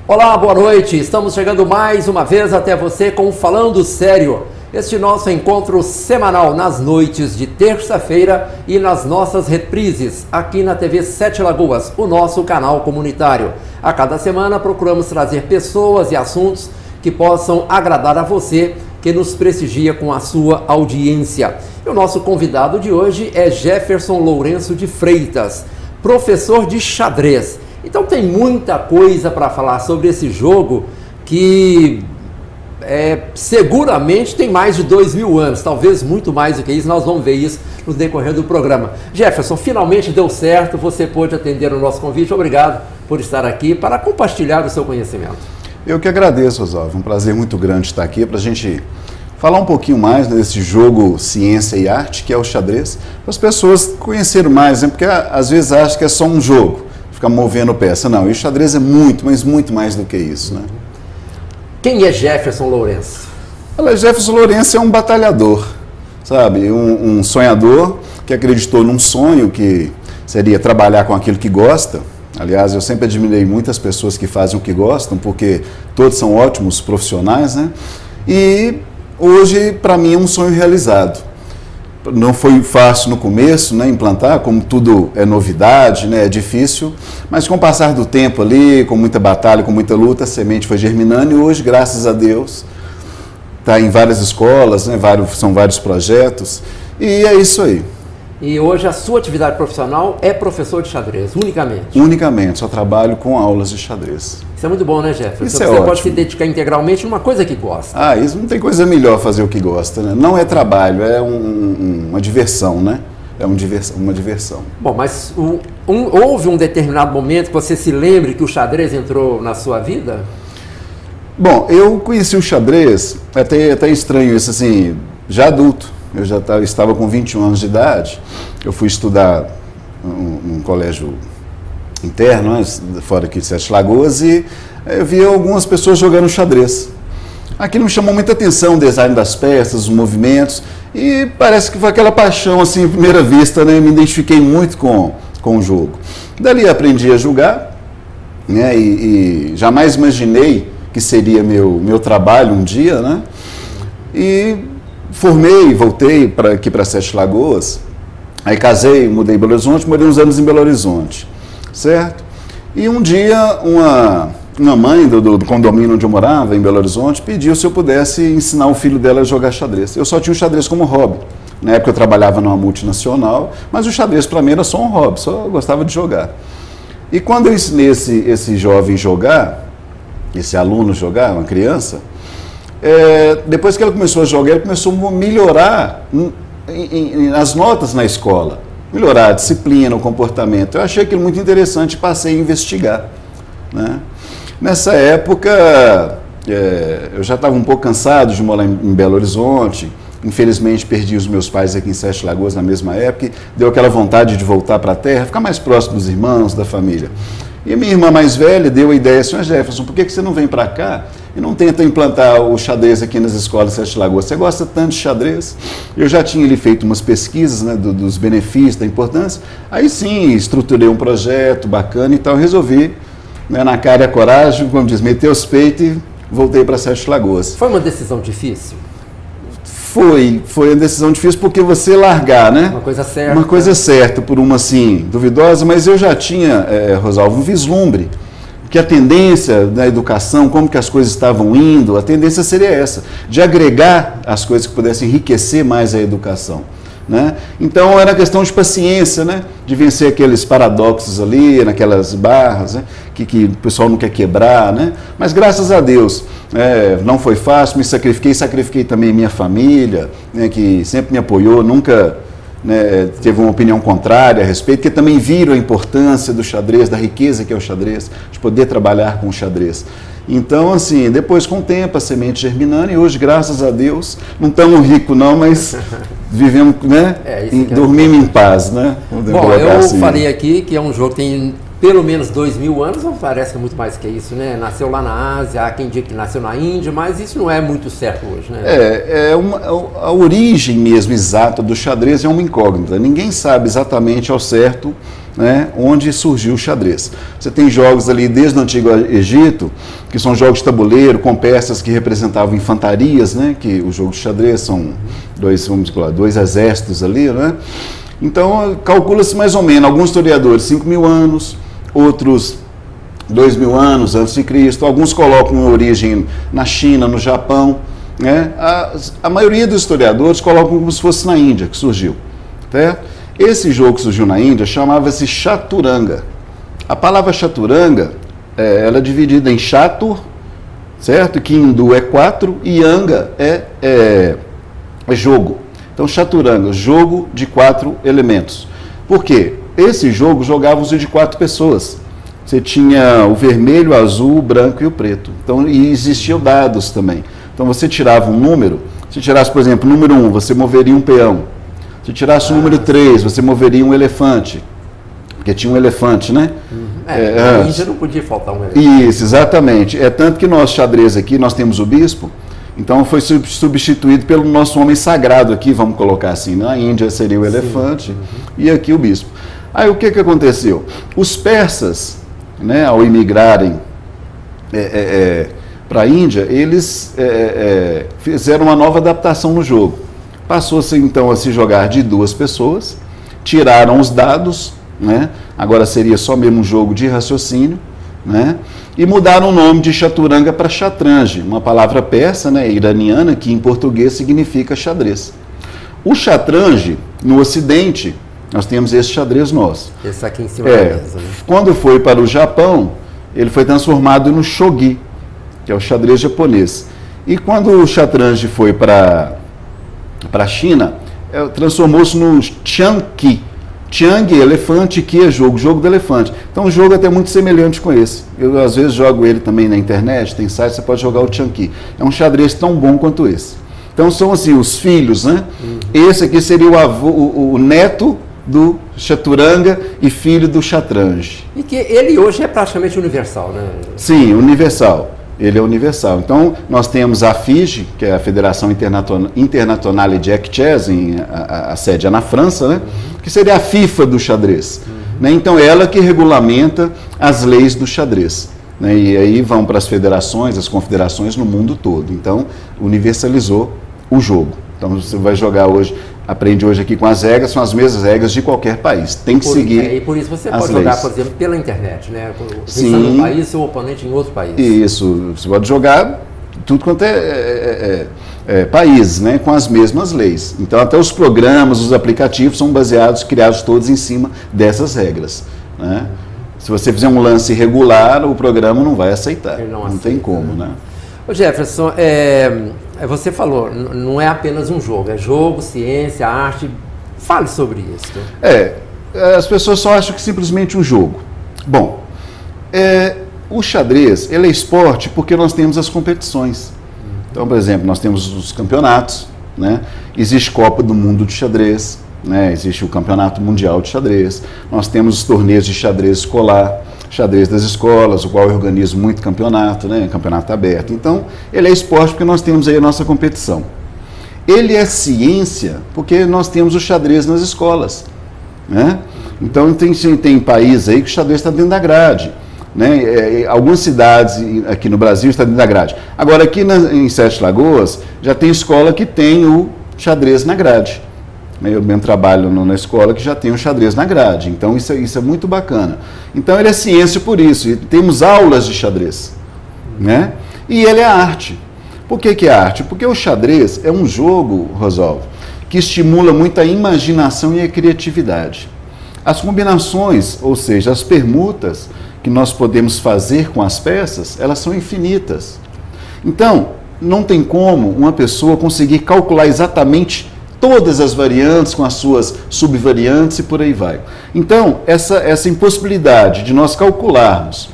Olá, boa noite. Estamos chegando mais uma vez até você com Falando Sério. Este nosso encontro semanal nas noites de terça-feira e nas nossas reprises aqui na TV Sete Lagoas, o nosso canal comunitário. A cada semana procuramos trazer pessoas e assuntos que possam agradar a você que nos prestigia com a sua audiência. E o nosso convidado de hoje é Jefferson Lourenço de Freitas, professor de xadrez. Então tem muita coisa para falar sobre esse jogo que seguramente tem mais de 2000 anos, talvez muito mais do que isso. Nós vamos ver isso no decorrer do programa. Jefferson, finalmente deu certo, você pôde atender o nosso convite. Obrigado por estar aqui para compartilhar o seu conhecimento. Eu que agradeço, Oswaldo. Um prazer muito grande estar aqui para a gente falar um pouquinho mais desse jogo ciência e arte, que é o xadrez, para as pessoas conhecerem mais, né? Porque às vezes acham que é só um jogo, ficar movendo peça. Não, e o xadrez é muito, mas muito mais do que isso, né? Quem é Jefferson Lourenço? Olha, Jefferson Lourenço é um batalhador, sabe? Um sonhador que acreditou num sonho que seria trabalhar com aquilo que gosta. Aliás, eu sempre admirei muitas pessoas que fazem o que gostam, porque todos são ótimos profissionais, né? E hoje, para mim, é um sonho realizado. Não foi fácil no começo, né, implantar, como tudo é novidade, né, é difícil, mas com o passar do tempo ali, com muita batalha, com muita luta, a semente foi germinando e hoje, graças a Deus, está em várias escolas, né, são vários projetos, e é isso aí. E hoje a sua atividade profissional é professor de xadrez, unicamente? Unicamente, só trabalho com aulas de xadrez. Isso é muito bom, né, Jefferson? Isso você é ótimo. Pode se dedicar integralmente a uma coisa que gosta. Ah, isso não tem coisa melhor fazer o que gosta, né? Não é trabalho, é uma diversão, né? É uma diversão. Bom, mas houve um determinado momento que você se lembre que o xadrez entrou na sua vida? Bom, eu conheci o xadrez, até estranho isso, assim, já adulto. Eu já estava com 21 anos de idade, eu fui estudar num colégio interno, né, fora aqui de Sete Lagoas, e eu vi algumas pessoas jogando xadrez. Aquilo me chamou muita atenção, o design das peças, os movimentos, e parece que foi aquela paixão, assim, à primeira vista, né, eu me identifiquei muito com o jogo. Dali aprendi a jogar, né, e jamais imaginei que seria meu trabalho um dia, né, e formei, voltei aqui para Sete Lagoas, aí casei, mudei em Belo Horizonte, morei uns anos em Belo Horizonte, certo? E um dia uma mãe do condomínio onde eu morava, em Belo Horizonte, pediu se eu pudesse ensinar o filho dela a jogar xadrez. Eu só tinha o xadrez como hobby. Na época eu trabalhava numa multinacional, mas o xadrez para mim era só um hobby, só gostava de jogar. E quando eu ensinei esse jovem jogar, esse aluno jogar, uma criança, depois que ela começou a jogar, ela começou a melhorar as notas na escola, melhorar a disciplina, o comportamento. Eu achei aquilo muito interessante e passei a investigar, né? Nessa época, eu já estava um pouco cansado de morar em Belo Horizonte. Infelizmente, perdi os meus pais aqui em Sete Lagoas na mesma época e deu aquela vontade de voltar para a terra, ficar mais próximo dos irmãos, da família. E minha irmã mais velha deu a ideia assim: Jefferson, por que você não vem para cá e não tenta implantar o xadrez aqui nas escolas de Sete Lagoas? Você gosta tanto de xadrez? Eu já tinha ali feito umas pesquisas, né, dos benefícios, da importância. Aí sim, estruturei um projeto bacana e tal, resolvi, né, na cara e a coragem, como diz, meter os peitos e voltei para Sete Lagoas. Foi uma decisão difícil? Foi uma decisão difícil porque você largar, né? Uma coisa certa. Uma coisa certa por uma, assim, duvidosa, mas eu já tinha, Rosalvo, um vislumbre que a tendência da educação, como que as coisas estavam indo, a tendência seria essa, de agregar as coisas que pudessem enriquecer mais a educação, né? Então era questão de paciência, né? De vencer aqueles paradoxos ali, naquelas barras, né? Que o pessoal não quer quebrar, né? Mas graças a Deus, não foi fácil, me sacrifiquei também minha família, né? Que sempre me apoiou, nunca, né, teve uma opinião contrária a respeito, que também viram a importância do xadrez, da riqueza que é o xadrez, de poder trabalhar com o xadrez. Então, assim, depois com o tempo, a semente germinando, e hoje, graças a Deus, não estamos ricos não, mas vivemos, né, dormimos em paz, né? Bom, eu falei aqui que é um jogo que tem pelo menos 2.000 anos, ou parece que é muito mais que isso, né? Nasceu lá na Ásia, há quem diga que nasceu na Índia, mas isso não é muito certo hoje, né? A origem mesmo exata do xadrez é uma incógnita. Ninguém sabe exatamente ao certo, né, onde surgiu o xadrez. Você tem jogos ali desde o Antigo Egito, que são jogos de tabuleiro, com peças que representavam infantarias, né, que o jogo de xadrez são dois exércitos ali, né? Então, calcula-se mais ou menos, alguns historiadores 5.000 anos, outros 2.000 anos antes de Cristo, alguns colocam a origem na China, no Japão, né? A maioria dos historiadores colocam como se fosse na Índia que surgiu, certo? Esse jogo que surgiu na Índia chamava-se chaturanga. A palavra chaturanga, ela é dividida em chatur, certo? Que em hindu é 4 e anga é jogo. Então chaturanga, jogo de 4 elementos. Por quê? Esse jogo jogava-se de 4 pessoas. Você tinha o vermelho, o azul, o branco e o preto. Então, e existiam dados também. Então você tirava um número, se tirasse, por exemplo, o número 1, você moveria um peão. Se tirasse o número 3, você moveria um elefante, porque tinha um elefante, né? Na Índia não podia faltar um elefante. Isso, exatamente. É tanto que nosso xadrez aqui, nós temos o bispo, então foi substituído pelo nosso homem sagrado aqui, vamos colocar assim. Na Índia seria o elefante e aqui o bispo. Aí o que aconteceu? Os persas, né, ao imigrarem para a Índia, eles fizeram uma nova adaptação no jogo. Passou-se então a se jogar de 2 pessoas, tiraram os dados, né? Agora seria só mesmo um jogo de raciocínio, né? E mudaram o nome de chaturanga para chatranj, uma palavra persa, né, iraniana, que em português significa xadrez. O chatranj, no Ocidente, nós temos esse xadrez nosso. Esse aqui em cima da mesa, né? Quando foi para o Japão, ele foi transformado no shogi, que é o xadrez japonês. E quando o chatranj foi para a China, transformou-se no Qiangqi. Qiang, elefante, Qi é jogo do elefante. Então o jogo é até muito semelhante com esse. Eu às vezes jogo ele também na internet, tem site, você pode jogar o Qiangqi. É um xadrez tão bom quanto esse. Então são assim, os filhos, né? Esse aqui seria o neto do chaturanga e filho do chatranj. E que ele hoje é praticamente universal, né? Sim, universal. Ele é universal. Então, nós temos a FIGE, que é a Federação Internazionale de Chess, a sede é na França, né? Que seria a FIFA do xadrez. Né? Então, ela que regulamenta as leis do xadrez. Né? E aí vão para as federações, as confederações no mundo todo. Então, universalizou o jogo. Então, você vai jogar hoje, aprende hoje aqui com as regras, são as mesmas regras de qualquer país. Tem que seguir. E por isso você pode jogar, por exemplo, pela internet, né? Você Sim. está num país, seu oponente em outro país. Isso, você pode jogar tudo quanto países, né? Com as mesmas leis. Então, até os programas, os aplicativos são baseados, criados todos em cima dessas regras. Né? Se você fizer um lance irregular, o programa não vai aceitar. Ele não não aceita, tem como, né? Ô Jefferson, você falou, não é apenas um jogo, é jogo, ciência, arte. Fale sobre isso. As pessoas só acham que simplesmente um jogo. Bom, o xadrez, ele é esporte porque nós temos as competições. Então, por exemplo, nós temos os campeonatos, né? Existe Copa do Mundo de xadrez, né? Existe o Campeonato Mundial de xadrez, nós temos os torneios de xadrez escolar, xadrez das escolas, o qual eu organizo muito campeonato, né? Campeonato aberto. Então, ele é esporte porque nós temos aí a nossa competição. Ele é ciência porque nós temos o xadrez nas escolas, né? Então, tem país aí que o xadrez está dentro da grade. Né? Algumas cidades aqui no Brasil estão dentro da grade. Agora, aqui em Sete Lagoas, já tem escola que tem o xadrez na grade. Eu mesmo trabalho na escola que já tem o xadrez na grade. Então, isso é muito bacana. Então, ele é ciência por isso. E temos aulas de xadrez. Né? E ele é arte. Por que é arte? Porque o xadrez é um jogo, Rosalvo, que estimula muito a imaginação e a criatividade. As combinações, ou seja, as permutas que nós podemos fazer com as peças, elas são infinitas. Então, não tem como uma pessoa conseguir calcular exatamente todas as variantes com as suas subvariantes e por aí vai. Então, essa impossibilidade de nós calcularmos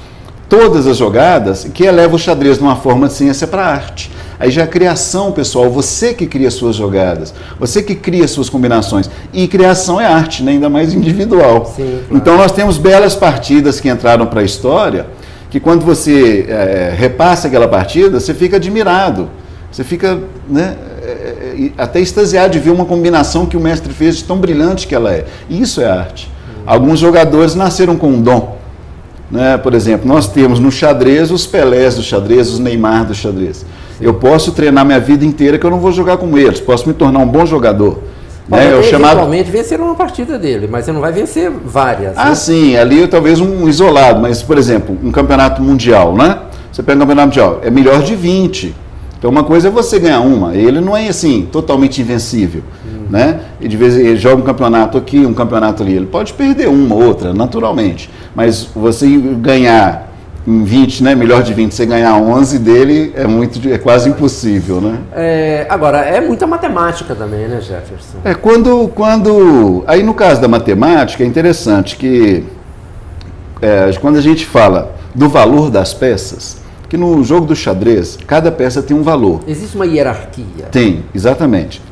todas as jogadas, que eleva o xadrez de uma forma de ciência para arte. Aí já a criação, pessoal, você que cria suas jogadas, você que cria suas combinações. E criação é arte, né? Ainda mais individual. Sim, claro. Então nós temos belas partidas que entraram para a história, que quando você repassa aquela partida, você fica admirado. Você fica, né, até extasiado de ver uma combinação que o mestre fez de tão brilhante que ela é. E isso é arte. Alguns jogadores nasceram com um dom. Né? Por exemplo, nós temos no xadrez os Pelés do xadrez, os Neymar do xadrez. Eu posso treinar minha vida inteira que eu não vou jogar como eles, posso me tornar um bom jogador. Né? Eventualmente vencer uma partida dele, mas você não vai vencer várias. Ah, né? Sim, ali talvez um isolado, mas, por exemplo, um campeonato mundial, né? Você pega um campeonato mundial, é melhor de 20. Então, uma coisa é você ganhar uma, ele não é assim, totalmente invencível. Né? E de vez ele joga um campeonato aqui, um campeonato ali, ele pode perder uma ou outra, naturalmente, mas você ganhar em 20, né, melhor de 20, você ganhar 11 dele é quase impossível, né? Agora, é muita matemática também, né, Jefferson? Aí no caso da matemática, é interessante que quando a gente fala do valor das peças, que no jogo do xadrez, cada peça tem um valor. Existe uma hierarquia? Tem, exatamente.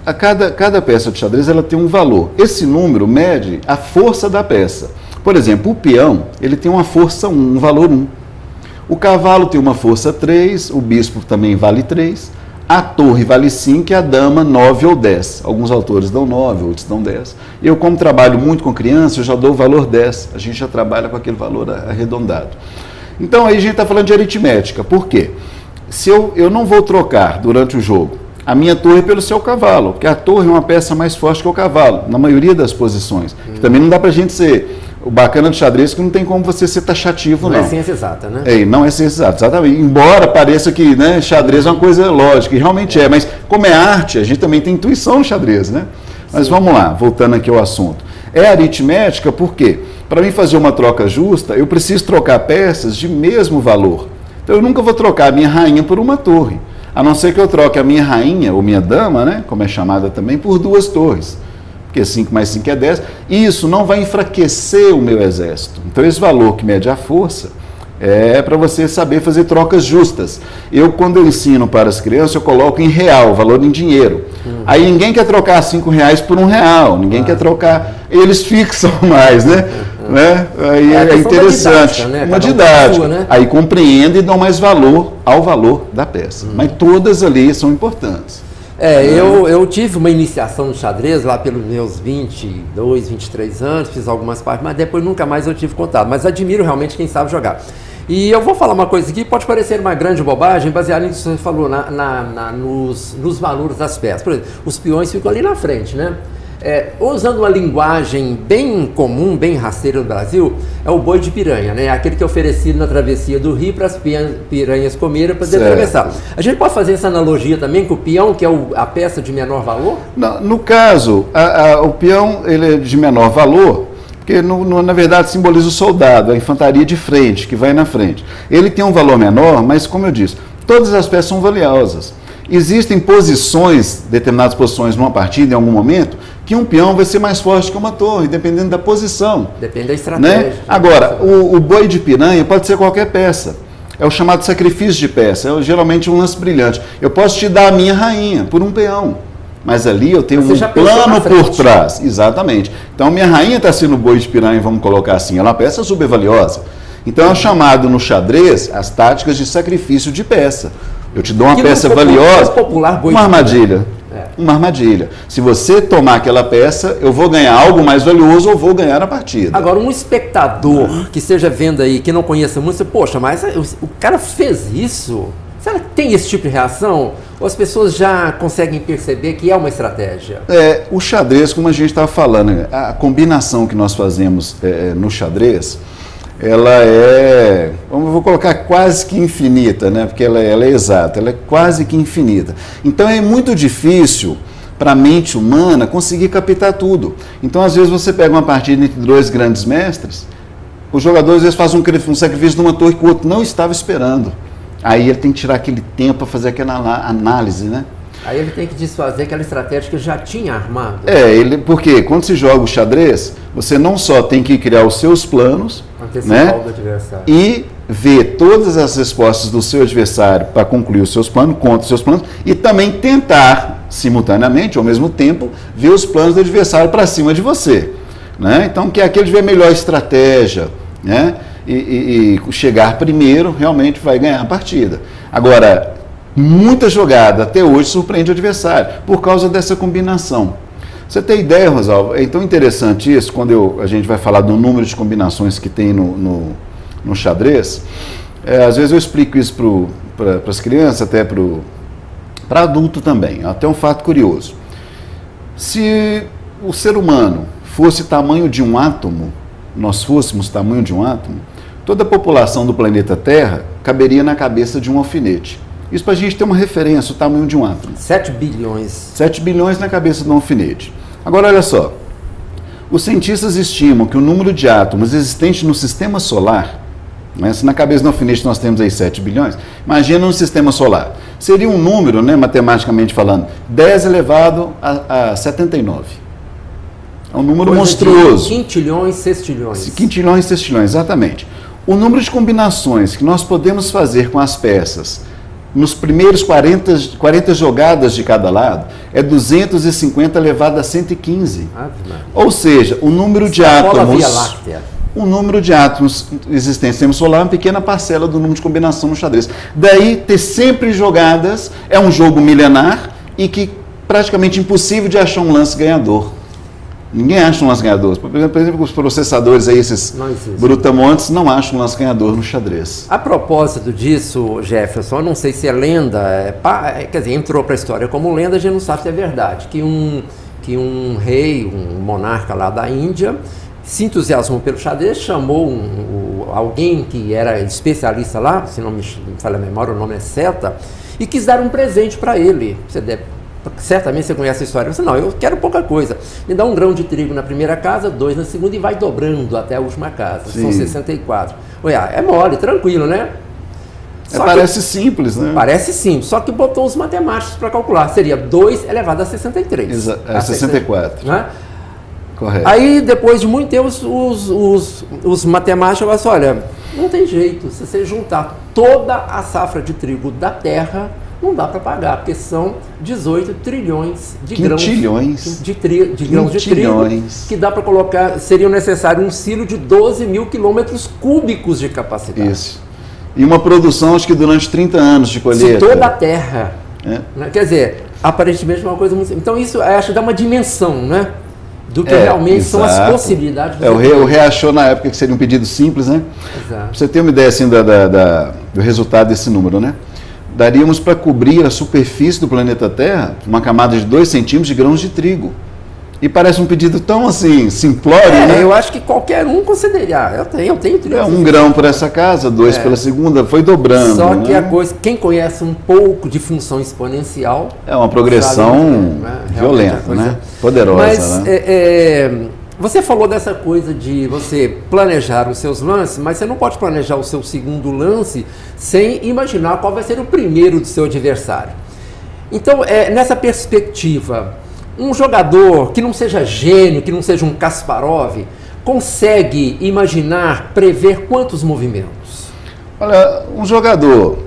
Cada peça de xadrez ela tem um valor. Esse número mede a força da peça. Por exemplo, o peão, ele tem uma força 1, um valor 1. O cavalo tem uma força 3, o bispo também vale 3, a torre vale 5 e a dama 9 ou 10. Alguns autores dão 9, outros dão 10. Eu, como trabalho muito com criança, eu já dou o valor 10. A gente já trabalha com aquele valor arredondado. Então aí a gente está falando de aritmética. Por quê? Se eu não vou trocar durante o jogo a minha torre pelo seu cavalo, porque a torre é uma peça mais forte que o cavalo, na maioria das posições. Também não dá para a gente ser... O bacana do xadrez é que não tem como você ser taxativo, não. Não é ciência exata, né? Não é ciência exata, exatamente. Embora pareça que, né, xadrez é uma coisa lógica, e realmente é, mas como é arte, a gente também tem intuição no xadrez, né? Mas vamos lá, voltando aqui ao assunto. É aritmética porque, para mim fazer uma troca justa, eu preciso trocar peças de mesmo valor. Então eu nunca vou trocar a minha rainha por uma torre, a não ser que eu troque a minha rainha, ou minha dama, né, como é chamada também, por 2 torres. Porque 5 mais 5 é 10, e isso não vai enfraquecer o meu exército. Então esse valor que mede a força é para você saber fazer trocas justas. Quando eu ensino para as crianças, eu coloco em real, valor em dinheiro. Aí ninguém quer trocar 5 reais por R$1, ninguém quer trocar, eles fixam mais, né? Aí é interessante, uma didática, né? Aí compreendem e dão mais valor ao valor da peça. Mas todas ali são importantes. Eu tive uma iniciação no xadrez lá pelos meus 22, 23 anos, fiz algumas partes, mas depois nunca mais eu tive contato. Mas admiro realmente quem sabe jogar. E eu vou falar uma coisa aqui, pode parecer uma grande bobagem, baseado nisso que você falou, nos valores das peças. Por exemplo, os peões ficam ali na frente, né? Usando uma linguagem bem comum, bem rasteira do Brasil, é o boi de piranha, né? Aquele que é oferecido na travessia do rio para as piranhas comerem para poder atravessar. A gente pode fazer essa analogia também com o peão, que é a peça de menor valor? Não, no caso, o peão ele é de menor valor, porque na verdade simboliza o soldado, a infantaria de frente, que vai na frente. Ele tem um valor menor, mas como eu disse, todas as peças são valiosas. Existem posições, determinadas posições numa partida, em algum momento, que um peão vai ser mais forte que uma torre, dependendo da posição. Depende da estratégia. Né? Agora, o boi de piranha pode ser qualquer peça. É o chamado sacrifício de peça, geralmente um lance brilhante. Eu posso te dar a minha rainha por um peão, mas ali eu tenho um plano por trás. Exatamente. Então, minha rainha está sendo boi de piranha, vamos colocar assim, ela é uma peça super valiosa. Então, é chamado no xadrez as táticas de sacrifício de peça. Eu te dou uma peça valiosa, uma armadilha. Uma armadilha. Se você tomar aquela peça, eu vou ganhar algo mais valioso ou vou ganhar a partida. Agora, um espectador que esteja vendo aí, que não conheça muito, você, poxa, mas o cara fez isso? Será que tem esse tipo de reação? Ou as pessoas já conseguem perceber que é uma estratégia? O xadrez, como a gente estava falando, a combinação que nós fazemos no xadrez, ela vou colocar quase que infinita, né? Porque ela é exata, ela é quase que infinita. Então é muito difícil para a mente humana conseguir captar tudo. Então às vezes você pega uma partida entre 2 grandes mestres, o jogador às vezes faz um sacrifício de uma torre que o outro não estava esperando. Aí ele tem que tirar aquele tempo para fazer aquela análise, né? Aí ele tem que desfazer aquela estratégia que ele já tinha armado. Porque quando se joga o xadrez, você não só tem que criar os seus planos, né? Do adversário. E ver todas as respostas do seu adversário para concluir os seus planos, contra os seus planos, e também tentar, simultaneamente, ao mesmo tempo, ver os planos do adversário para cima de você. Né? Então, que aquele tiver melhor estratégia, né? E chegar primeiro, realmente vai ganhar a partida. Agora, muita jogada até hoje surpreende o adversário, por causa dessa combinação. Você tem ideia, Rosalvo? É tão interessante isso, quando a gente vai falar do número de combinações que tem no xadrez. Às vezes eu explico isso para as crianças, até para adulto também. Até um fato curioso. Se o ser humano fosse tamanho de um átomo, nós fôssemos tamanho de um átomo, toda a população do planeta Terra caberia na cabeça de um alfinete. Isso para a gente ter uma referência, o tamanho de um átomo. 7 bilhões. 7 bilhões na cabeça de um alfinete. Agora, olha só. Os cientistas estimam que o número de átomos existentes no sistema solar, né, se na cabeça do alfinete nós temos aí 7 bilhões, imagina no sistema solar. Seria um número, né, matematicamente falando, 10 elevado a 79. É um número monstruoso. Quintilhões, sextilhões. Quintilhões, sextilhões, exatamente. O número de combinações que nós podemos fazer com as peças nos primeiros 40 jogadas de cada lado é 250 elevado a 115. Ou seja, o número de átomos... O número de átomos existentes no sistema solar é uma pequena parcela do número de combinação no xadrez. Daí, ter sempre jogadas é um jogo milenar e que praticamente impossível de achar um lance ganhador. Ninguém acha um lance ganhador. Por exemplo, os processadores aí, esses brutamontes, não acham um lance ganhador no xadrez. A propósito disso, Jefferson, eu não sei se é lenda, quer dizer, entrou para a história como lenda, a gente não sabe se é verdade, que um rei, um monarca lá da Índia, se entusiasmou pelo xadrez, chamou alguém que era especialista lá, se não me falha a memória, o nome é Seta, e quis dar um presente para ele. Certamente você conhece a história. Você não, eu quero pouca coisa. Me dá um grão de trigo na primeira casa, 2 na segunda e vai dobrando até a última casa. Sim. São 64. Olha, é mole, tranquilo, né? Parece simples, né? Parece simples, só que botou os matemáticos para calcular. Seria 2 elevado a 63. 64. Né? Correto. Aí, depois de muito tempo, os matemáticos falaram assim, olha, não tem jeito. Se você juntar toda a safra de trigo da terra, não dá para pagar, porque são 18 trilhões de grãos de trigo, que dá para colocar, seria necessário um silo de 12 mil quilômetros cúbicos de capacidade. Isso. E uma produção, acho que durante 30 anos de colheita. De toda a terra. Né? Quer dizer, aparentemente é uma coisa muito... Então isso, acho que dá uma dimensão, né? Do que realmente são as possibilidades. O rei achou na época que seria um pedido simples, né? Exato. Pra você ter uma ideia assim do resultado desse número, né? Daríamos para cobrir a superfície do planeta Terra uma camada de 2 centímetros de grãos de trigo. E parece um pedido tão assim, simplório, né? Eu acho que qualquer um consideraria. Eu tenho trigo. 1 grão por essa casa, 2 pela segunda, foi dobrando. Só que a coisa, quem conhece um pouco de função exponencial... É uma progressão violenta, né? Poderosa. Mas, né? Você falou dessa coisa de você planejar os seus lances, mas você não pode planejar o seu segundo lance sem imaginar qual vai ser o primeiro do seu adversário. Então, nessa perspectiva, um jogador que não seja gênio, que não seja um Kasparov, consegue imaginar, prever quantos movimentos? Olha, um jogador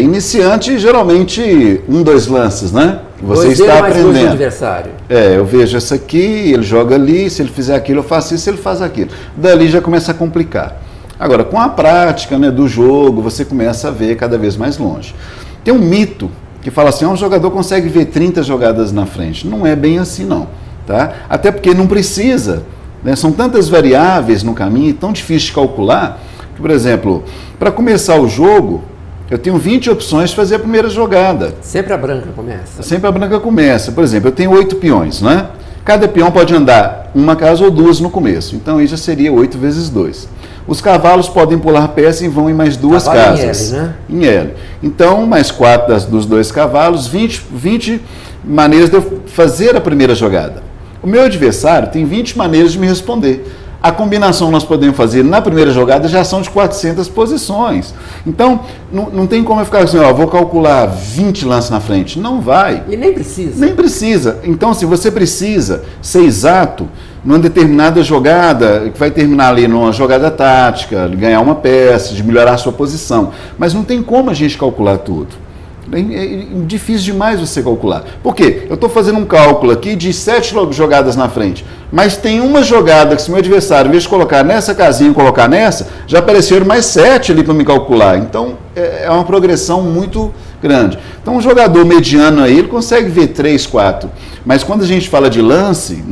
iniciante, geralmente 1, 2 lances, né? Você está aprendendo. 2 do adversário. Eu vejo essa aqui, ele joga ali, se ele fizer aquilo, eu faço isso, ele faz aquilo. Dali já começa a complicar. Agora, com a prática, né, do jogo, você começa a ver cada vez mais longe. Tem um mito que fala assim, um jogador consegue ver 30 jogadas na frente. Não é bem assim, não. Tá? Até porque não precisa. Né? São tantas variáveis no caminho, tão difícil de calcular, que, por exemplo, para começar o jogo, eu tenho 20 opções de fazer a primeira jogada. Sempre a branca começa. Sempre a branca começa. Por exemplo, eu tenho 8 peões, né? Cada peão pode andar uma casa ou 2 no começo. Então, aí já seria 8 vezes 2. Os cavalos podem pular peça e vão em mais 2 casas. Em L, né? Em L. Então, mais 4 dos 2 cavalos, 20 maneiras de eu fazer a primeira jogada. O meu adversário tem 20 maneiras de me responder. A combinação nós podemos fazer na primeira jogada já são de 400 posições. Então, não tem como eu ficar assim, ó, vou calcular 20 lances na frente. Não vai. E nem precisa. Nem precisa. Então, se você precisa ser exato numa determinada jogada, que vai terminar ali numa jogada tática, ganhar uma peça, de melhorar a sua posição. Mas não tem como a gente calcular tudo. É difícil demais você calcular. Por quê? Eu estou fazendo um cálculo aqui de 7 jogadas na frente, mas tem uma jogada que se meu adversário, em vez de colocar nessa casinha e colocar nessa, já apareceram mais 7 ali para me calcular. Então, é uma progressão muito grande. Então, um jogador mediano aí, ele consegue ver 3, 4. Mas quando a gente fala de lance,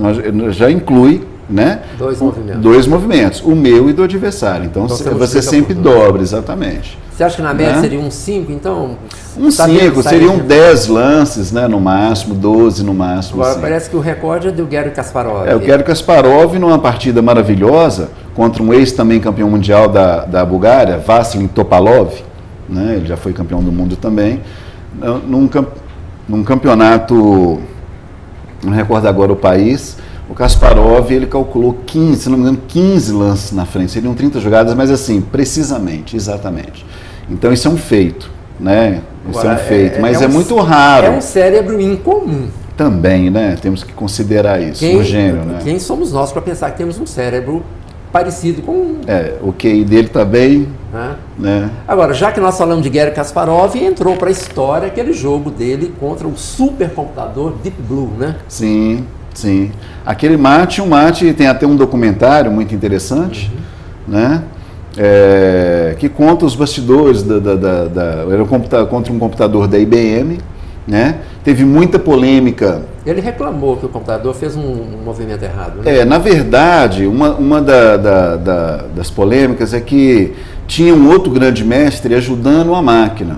já inclui, né, 2 movimentos, o meu e do adversário. Então você sempre dobra, exatamente. Você acha que na média seria um 5, então? Um 5, seriam 10 lances, né, no máximo, 12 no máximo. Agora, parece que o recorde é do Garry Kasparov. O Garry Kasparov, numa partida maravilhosa, contra um ex também campeão mundial da Bulgária, Vassilij Topalov, né, ele já foi campeão do mundo também, num campeonato, não recordo agora o país, o Kasparov, ele calculou 15, se não me engano, 15 lances na frente. Seriam 30 jogadas, mas assim, precisamente, exatamente. Então isso é um feito, né? Isso é um feito, mas é muito raro. É um cérebro incomum. Também, né? Temos que considerar isso, um gênio, né? Quem somos nós para pensar que temos um cérebro parecido com... o QI dele está bem, né? Agora, já que nós falamos de Garry Kasparov, entrou para a história aquele jogo dele contra o supercomputador Deep Blue, né? Sim. Sim, aquele mate tem até um documentário muito interessante, né? Que conta os bastidores era contra um computador da IBM, né? Teve muita polêmica. Ele reclamou que o computador fez um movimento errado, né? Na verdade, uma das polêmicas é que tinha um outro grande mestre ajudando a máquina,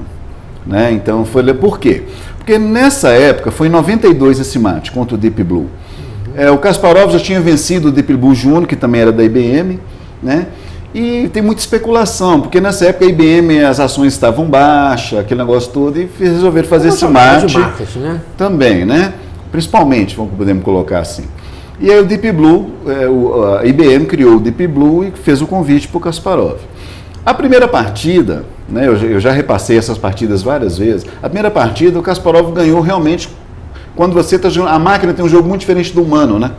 né? Então por quê? Porque nessa época, foi em 92 esse mate contra o Deep Blue. O Kasparov já tinha vencido o Deep Blue Jr., que também era da IBM, né? E tem muita especulação, porque nessa época a IBM, as ações estavam baixas, aquele negócio todo, e resolveram fazer esse mate né? Também, né? Principalmente, podemos colocar assim. E aí o Deep Blue, a IBM criou o Deep Blue e fez o convite para o Kasparov. A primeira partida, né, eu já repassei essas partidas várias vezes, a primeira partida o Kasparov ganhou realmente. Quando você está jogando, a máquina tem um jogo muito diferente do humano, né?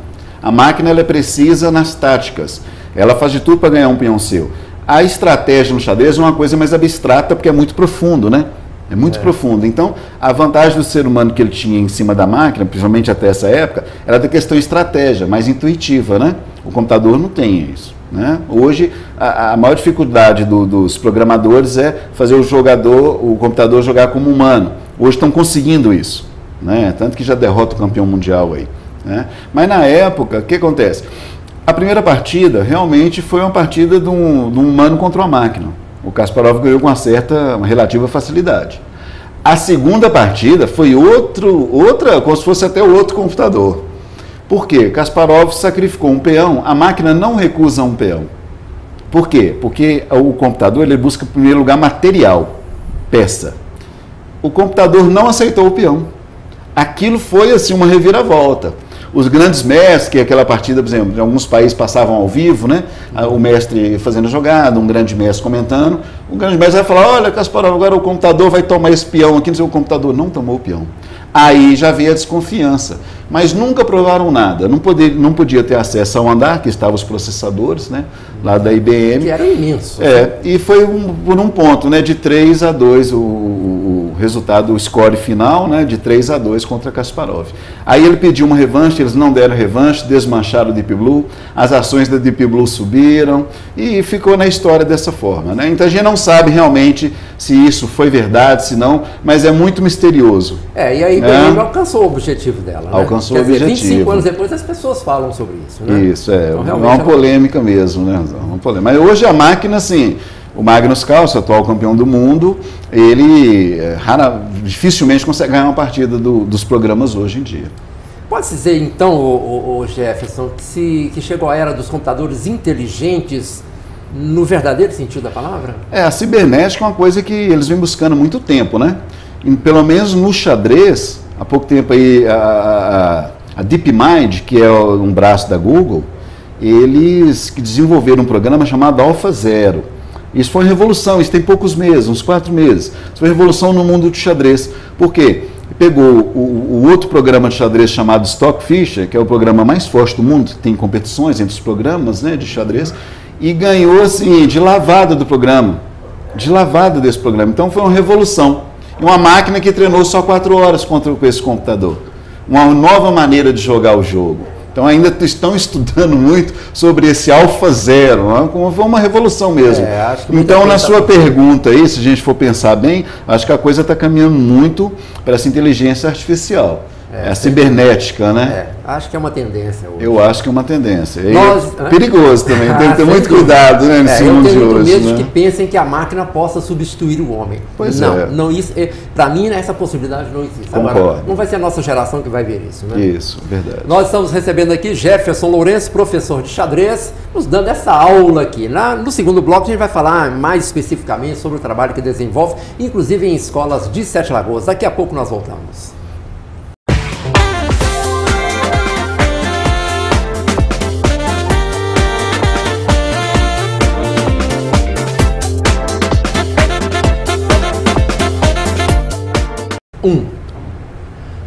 A máquina ela é precisa nas táticas. Ela faz de tudo para ganhar um peão seu. A estratégia no xadrez é uma coisa mais abstrata porque é muito profundo, né? É muito profundo. Então, a vantagem do ser humano que ele tinha em cima da máquina, principalmente até essa época, era da questão estratégia, mais intuitiva, né? O computador não tem isso, né? Hoje, a maior dificuldade dos programadores é fazer o computador jogar como humano. Hoje estão conseguindo isso. Né? Tanto que já derrota o campeão mundial aí, né? Mas na época, o que acontece? A primeira partida realmente foi uma partida de um humano contra uma máquina. O Kasparov ganhou com uma relativa facilidade. A segunda partida foi outra, como se fosse até outro computador. Por quê? Kasparov sacrificou um peão, a máquina não recusa um peão. Por quê? Porque o computador ele busca, em primeiro lugar, material, peça. O computador não aceitou o peão. Aquilo foi assim uma reviravolta. Os grandes mestres, que aquela partida, por exemplo, em alguns países passavam ao vivo, né? O mestre fazendo a jogada, um grande mestre comentando, o grande mestre vai falar, olha, Kasparov, agora o computador vai tomar esse peão aqui, não sei, o computador não tomou o peão. Aí já veio a desconfiança, mas nunca provaram nada, não podia ter acesso ao andar, que estavam os processadores, né, lá da IBM. Que era imenso. E foi por um ponto, né, de 3-2 o resultado, o score final, né, de 3-2 contra Kasparov. Aí ele pediu uma revanche, eles não deram revanche, desmancharam o Deep Blue, as ações da Deep Blue subiram e ficou na história dessa forma, né? Então a gente não sabe realmente se isso foi verdade, se não, mas é muito misterioso. E aí a IBM alcançou o objetivo dela, né? Alcançou o objetivo. 25 anos depois as pessoas falam sobre isso, né? Isso, então, é uma polêmica mesmo, né? Uma polêmica. Mas hoje a máquina, assim, o Magnus Carlsen, atual campeão do mundo, ele dificilmente consegue ganhar uma partida dos programas hoje em dia. Pode-se dizer, então, o Jefferson, que chegou a era dos computadores inteligentes no verdadeiro sentido da palavra? A cibernética é uma coisa que eles vêm buscando há muito tempo, né? E, pelo menos no xadrez, há pouco tempo aí, a DeepMind, que é um braço da Google, eles que desenvolveram um programa chamado Alpha Zero. Isso foi uma revolução, isso tem poucos meses, uns 4 meses. Isso foi uma revolução no mundo do xadrez. Por quê? Pegou o outro programa de xadrez chamado Stockfisher, que é o programa mais forte do mundo, tem competições entre os programas, né, de xadrez, e ganhou assim, de lavada do programa, de lavada desse programa. Então foi uma revolução. Uma máquina que treinou só 4 horas com esse computador. Uma nova maneira de jogar o jogo. Então ainda estão estudando muito sobre esse Alpha Zero, como foi uma revolução mesmo. Então na sua pergunta aí, se a gente for pensar bem, acho que a coisa está caminhando muito para essa inteligência artificial. É a cibernética, né? Acho que é uma tendência hoje. Eu acho que é uma tendência. Perigoso também, tem que ter muito cuidado, né, nesse mundo de hoje. Eu tenho muito medo de que pensem que a máquina possa substituir o homem. Não, isso, para mim, essa possibilidade não existe. Agora, não vai ser a nossa geração que vai ver isso, né? Isso, verdade. Nós estamos recebendo aqui Jefferson Lourenço, professor de xadrez, nos dando essa aula aqui. No segundo bloco, a gente vai falar mais especificamente sobre o trabalho que desenvolve, inclusive em escolas de Sete Lagoas. Daqui a pouco nós voltamos.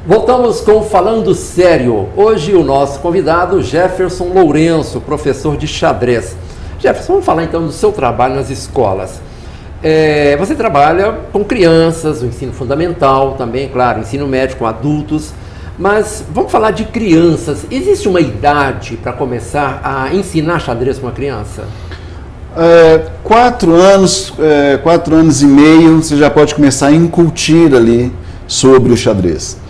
Voltamos com Falando Sério. Hoje o nosso convidado, Jefferson Lourenço, professor de xadrez. Jefferson, vamos falar então do seu trabalho nas escolas. Você trabalha com crianças, o ensino fundamental também, claro, ensino médio com adultos, mas vamos falar de crianças. Existe uma idade para começar a ensinar xadrez para uma criança? 4 anos, 4 anos e meio, você já pode começar a incutir ali sobre o xadrez.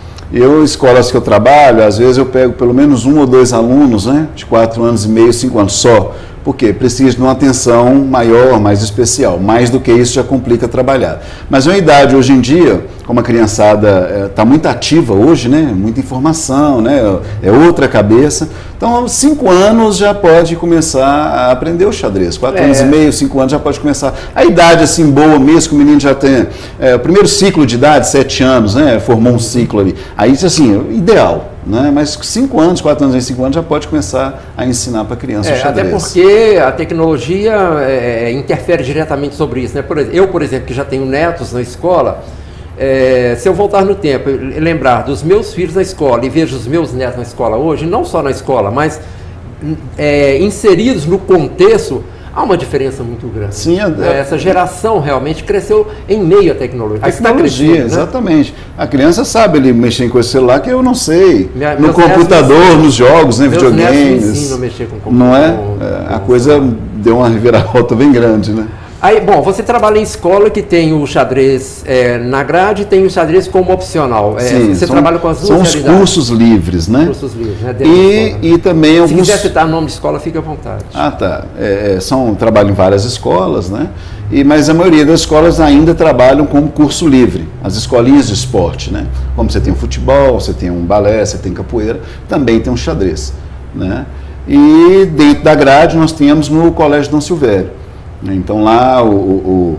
Escolas que eu trabalho, às vezes eu pego pelo menos 1 ou 2 alunos, né, de 4 anos e meio, 5 anos só. Por quê? Precisa de uma atenção maior, mais especial. Mais do que isso já complica trabalhar. Mas é uma idade hoje em dia, como a criançada está muito ativa hoje, né? Muita informação, né? É outra cabeça. Então, aos 5 anos já pode começar a aprender o xadrez. 4 anos e meio, 5 anos já pode começar. A idade assim boa mesmo, que o menino já tem o primeiro ciclo de idade, 7 anos, né? Formou um ciclo ali. Aí, assim, ideal. Né? Mas 5 anos, 4 anos e 5 anos já pode começar a ensinar para a criança o xadrez. Até porque a tecnologia interfere diretamente sobre isso. Né? Por exemplo, que já tenho netos na escola, se eu voltar no tempo e lembrar dos meus filhos na escola e vejo os meus netos na escola hoje, não só na escola, mas inseridos no contexto, há uma diferença muito grande. Sim, essa geração realmente cresceu em meio à tecnologia. A tecnologia, né? Exatamente. A criança sabe ali mexer com esse celular que eu não sei. No computador, nos jogos, né, videogames. Me ensinam a mexer com computador. Não é? A coisa deu uma reviravolta bem grande, né? Aí, bom, você trabalha em escola que tem o xadrez na grade e tem o xadrez como opcional. Sim, você trabalha com as duas realidades? São os cursos livres, né? Cursos livres, né? E também alguns... Se quiser citar o nome de escola, fique à vontade. Tá. Trabalho em várias escolas, né? Mas a maioria das escolas ainda trabalham como curso livre. As escolinhas de esporte, né? Como você tem o futebol, você tem um balé, você tem capoeira, também tem um xadrez, né? E dentro da grade nós temos no Colégio Dom Silvério. Então lá o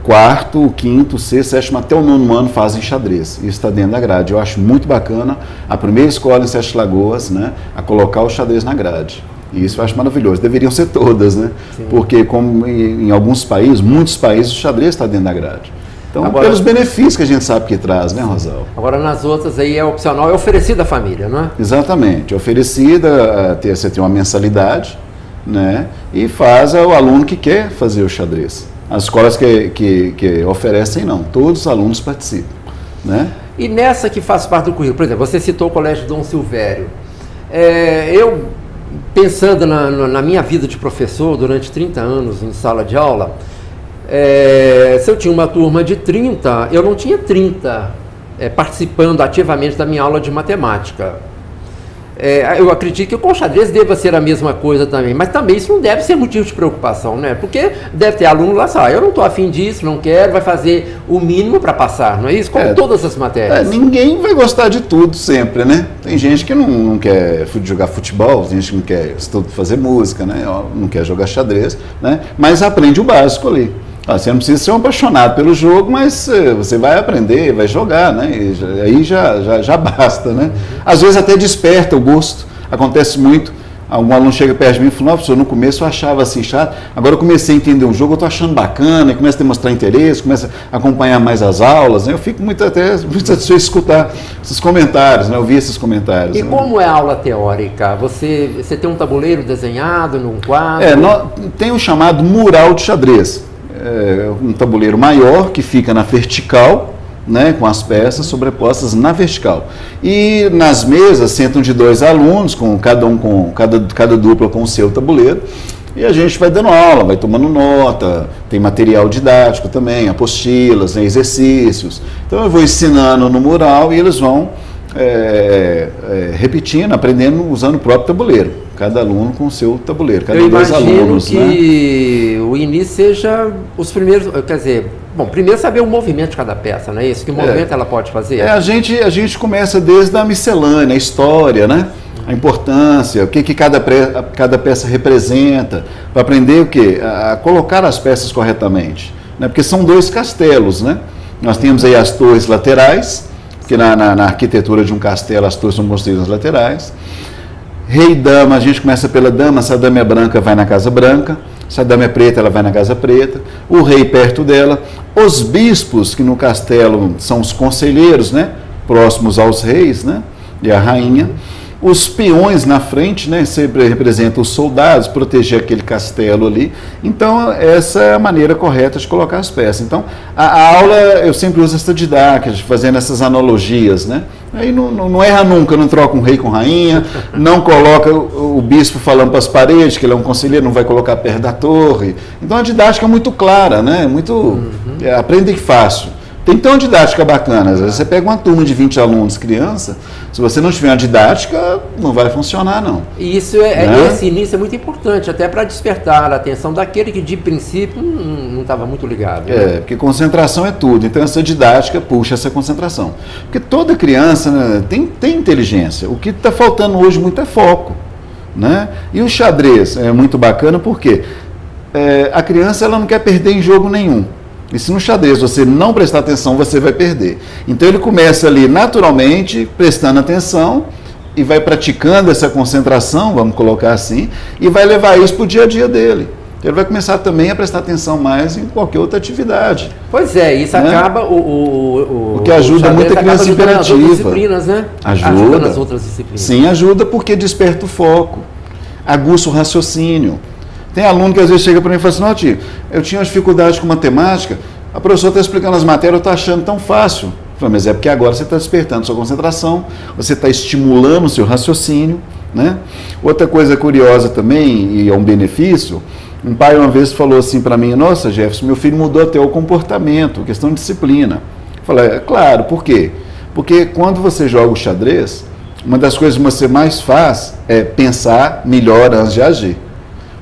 4º, o 5º, o 6º, 7º, até o 9º ano fazem xadrez. Isso está dentro da grade. Eu acho muito bacana a primeira escola em Sete Lagoas, né, a colocar o xadrez na grade. E isso eu acho maravilhoso. Deveriam ser todas, né? Sim. Porque como em alguns países, muitos países, o xadrez está dentro da grade. Então, agora, pelos benefícios que a gente sabe que traz, né, Rosal? Agora, nas outras aí é opcional, é oferecida à família, não é? Exatamente. Oferecida, você tem uma mensalidade, né? E faz o aluno que quer fazer o xadrez. As escolas que oferecem, não. Todos os alunos participam, né? E nessa que faz parte do currículo, por exemplo, você citou o Colégio Dom Silvério. Eu, pensando na minha vida de professor, durante 30 anos em sala de aula, se eu tinha uma turma de 30, eu não tinha 30 participando ativamente da minha aula de matemática. Eu acredito que com o xadrez deva ser a mesma coisa também, mas também isso não deve ser motivo de preocupação, né? Porque deve ter aluno lá, eu não estou afim disso, não quero, vai fazer o mínimo para passar, não é isso? Como todas as matérias. Ninguém vai gostar de tudo sempre, né? Tem gente que não quer jogar futebol, tem gente que não quer fazer música, né? Não quer jogar xadrez, né? Mas aprende o básico ali. Você não precisa ser um apaixonado pelo jogo, mas você vai aprender, vai jogar, né? E aí já basta, né? Às vezes até desperta o gosto. Acontece muito Algum aluno chega perto de mim e fala, professor, no começo eu achava assim chato, agora eu comecei a entender o jogo, eu estou achando bacana, e começa a demonstrar interesse, começa a acompanhar mais as aulas, né? Eu fico muito satisfeito de escutar esses comentários, né? Ouvir esses comentários. E né? como é a aula teórica? Você tem um tabuleiro desenhado num quadro? Tem o chamado mural de xadrez, um tabuleiro maior que fica na vertical, né, com as peças sobrepostas na vertical. E nas mesas sentam de 2 alunos, cada dupla com o seu tabuleiro, e a gente vai dando aula, vai tomando nota, tem material didático também, apostilas, né, exercícios. Então eu vou ensinando no mural e eles vão repetindo, aprendendo, usando o próprio tabuleiro. Cada aluno com o seu tabuleiro, cada 2 alunos. Eu imagino que o início seja os primeiros, quer dizer, bom, primeiro saber o movimento de cada peça, não é isso? Que movimento ela pode fazer? A gente começa desde a miscelânea, a história, né? A importância, o que cada peça representa, para aprender o quê? A colocar as peças corretamente. Né? Porque são 2 castelos, né? Nós temos aí as torres laterais, que na arquitetura de um castelo as torres são construídas laterais. Rei e dama, a gente começa pela dama, se a dama é branca, vai na casa branca, se a dama é preta, ela vai na casa preta, o rei perto dela, os bispos, que no castelo são os conselheiros, né, próximos aos reis, né, e a rainha, os peões na frente, né, sempre representam os soldados, proteger aquele castelo ali. Então, essa é a maneira correta de colocar as peças. Então, a aula, eu sempre uso essa didática, fazendo essas analogias, né? Aí não erra nunca, não troca um rei com rainha, não coloca o bispo falando para as paredes, que ele é um conselheiro, não vai colocar perto da torre. Então, a didática é muito clara, né? Aprende fácil. Tem tão didática bacana, às vezes você pega uma turma de 20 alunos, criança, se você não tiver uma didática, não vai funcionar não. E isso esse início é muito importante, até para despertar a atenção daquele que de princípio não estava muito ligado. Né? Porque concentração é tudo, então essa didática puxa essa concentração. Porque toda criança, né, tem inteligência, o que está faltando hoje muito é foco. Né? E o xadrez é muito bacana porque a criança ela não quer perder em jogo nenhum. E se no xadrez você não prestar atenção, você vai perder. Então ele começa ali naturalmente, prestando atenção, e vai praticando essa concentração, vamos colocar assim, e vai levar isso para o dia a dia dele. Ele vai começar também a prestar atenção mais em qualquer outra atividade. Pois é, isso acaba o que ajuda muito a criança imperativa. Nas disciplinas, né? Ajuda nas outras disciplinas. Sim, ajuda porque desperta o foco, aguça o raciocínio. Tem aluno que às vezes chega para mim e fala assim, não, tio, eu tinha uma dificuldade com matemática, a professora está explicando as matérias, eu estou achando tão fácil. Eu falo, mas é porque agora você está despertando sua concentração, você está estimulando o seu raciocínio. Né? Outra coisa curiosa também, e é um benefício, um pai uma vez falou assim para mim, nossa, Jefferson, meu filho mudou até o comportamento, questão de disciplina. Eu falei, claro, por quê? Porque quando você joga o xadrez, uma das coisas que você mais faz é pensar melhor antes de agir.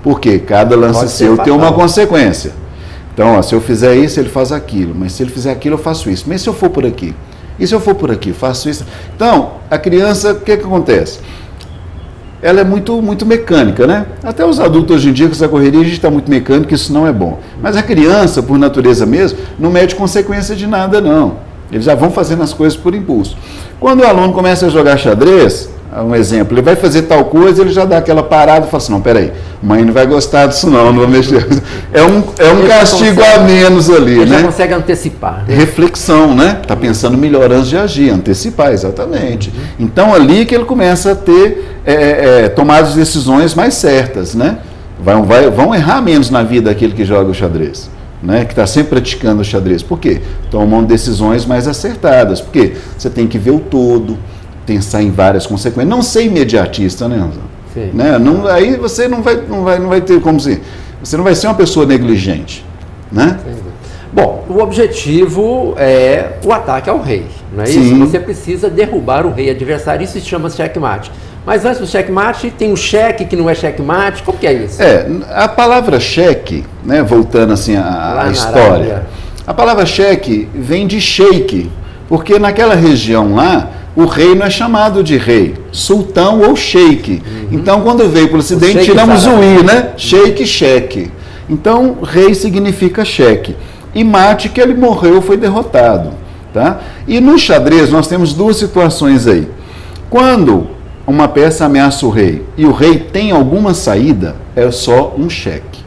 Porque cada lance seu tem uma consequência. Então, se eu fizer isso, ele faz aquilo. Mas se ele fizer aquilo, eu faço isso. Mas se eu for por aqui? E se eu for por aqui, faço isso? Então, a criança, o que acontece? Ela é muito mecânica, né? Até os adultos hoje em dia, com essa correria, a gente está muito mecânico, isso não é bom. Mas a criança, por natureza mesmo, não mede consequência de nada, não. Eles já vão fazendo as coisas por impulso. Quando o aluno começa a jogar xadrez, um exemplo, ele vai fazer tal coisa, ele já dá aquela parada e fala assim, não, peraí, mãe não vai gostar disso não vou mexer. É um castigo a menos ali, ele né? já consegue antecipar. Né? Reflexão, né? Está pensando melhor antes de agir, antecipar, exatamente. Então, ali que ele começa a ter tomar as decisões mais certas, né? Vão errar menos na vida aquele que joga o xadrez. Né, que está sempre praticando o xadrez. Por quê? Tomam decisões mais acertadas. Porque você tem que ver o todo, pensar em várias consequências. Não ser imediatista, né? Não, aí você não vai ter como se... Você não vai ser uma pessoa negligente. Né? Bom, o objetivo é o ataque ao rei. Não é Sim. isso? Você precisa derrubar o rei adversário. Isso se chama checkmate. Mas antes do checkmate, tem um cheque que não é checkmate. Como que é isso? A palavra cheque, né, voltando assim à história, a palavra cheque vem de sheik, porque naquela região lá, o rei não é chamado de rei, sultão ou sheik. Então, quando veio para o ocidente, tiramos o i, né? Sheik, cheque. Então, rei significa cheque. E mate, que ele morreu, foi derrotado. Tá? E no xadrez, nós temos duas situações aí. Quando uma peça ameaça o rei e o rei tem alguma saída, é só um cheque.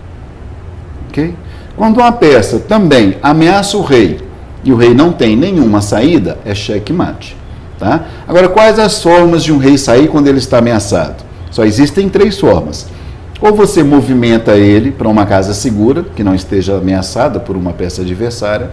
Ok? Quando uma peça também ameaça o rei e o rei não tem nenhuma saída, é cheque-mate. Tá? Agora, quais as formas de um rei sair quando ele está ameaçado? Só existem 3 formas. Ou você movimenta ele para uma casa segura, que não esteja ameaçada por uma peça adversária,